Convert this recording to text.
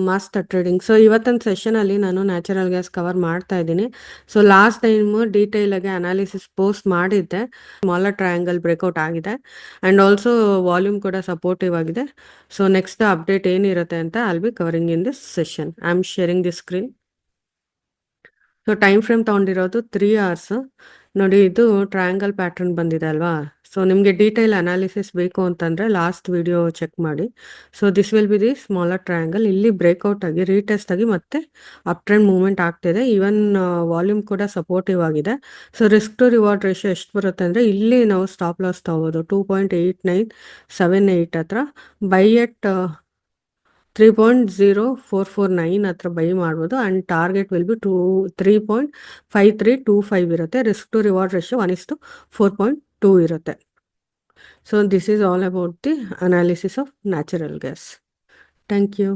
ಮಸ್ತ್ trading. So ಇವತ್ತಿನ ಸೆಷನಲ್ಲಿ ನಾನು ನ್ಯಾಚುರಲ್ ಗ್ಯಾಸ್ ಕವರ್ ಮಾಡ್ತಾ ಇದ್ದೀನಿ. ಸೊ ಲಾಸ್ಟ್ ಟೈಮು ಡೀಟೇಲಾಗಿ ಅನಾಲಿಸಿಸ್ ಪೋಸ್ಟ್ ಮಾಡಿದ್ದೆ. ಸ್ಮಾಲರ್ ಟ್ರಯಾಂಗಲ್ ಬ್ರೇಕ್ಔಟ್ ಆಗಿದೆ ಆ್ಯಂಡ್ ಆಲ್ಸೋ ವಾಲ್ಯೂಮ್ ಕೂಡ ಸಪೋರ್ಟಿವ್ ಆಗಿದೆ. ಸೊ ನೆಕ್ಸ್ಟ್ ಅಪ್ಡೇಟ್ ಏನಿರುತ್ತೆ ಅಂತ I'll be covering in this session. I am sharing the screen. So time frame ತೊಗೊಂಡಿರೋದು 3 ಅವರ್ಸ್. ನೋಡಿ, ಇದು ಟ್ರಯಾಂಗಲ್ ಪ್ಯಾಟರ್ನ್ ಬಂದಿದೆ ಅಲ್ವಾ? ಸೊ ನಿಮಗೆ ಡೀಟೇಲ್ ಅನಾಲಿಸಿಸ್ ಬೇಕು ಅಂತಂದರೆ ಲಾಸ್ಟ್ ವಿಡಿಯೋ ಚೆಕ್ ಮಾಡಿ. So this will be the smaller triangle. ಇಲ್ಲಿ ಬ್ರೇಕ್ಔಟ್ ಆಗಿ ರೀಟೆಸ್ಟ್ ಆಗಿ ಮತ್ತೆ ಅಪ್ ಟ್ರೆಂಡ್ ಮೂವ್ಮೆಂಟ್ ಆಗ್ತಿದೆ. ಈವನ್ ವಾಲ್ಯೂಮ್ ಕೂಡ ಸಪೋರ್ಟಿವ್ ಆಗಿದೆ. So risk to reward ratio ಎಷ್ಟು ಬರುತ್ತೆ ಅಂದರೆ, ಇಲ್ಲಿ ನಾವು ಸ್ಟಾಪ್ ಲಾಸ್ ತೊಗೋಬೋದು 2.8978 ಹತ್ರ. ಬೈ ಎಟ್ 3.0449 ಹತ್ರ ಬೈ ಮಾಡ್ಬೋದು ಆ್ಯಂಡ್ ಟಾರ್ಗೆಟ್ ವಿಲ್ ಬಿ 3.5325 ಇರುತ್ತೆ. ರಿಸ್ಕ್ ಟು ರಿವಾರ್ಡ್ ರೇಷಿಯೋ 1:4.2 ಇರುತ್ತೆ. So this is all about the analysis of natural gas. Thank you.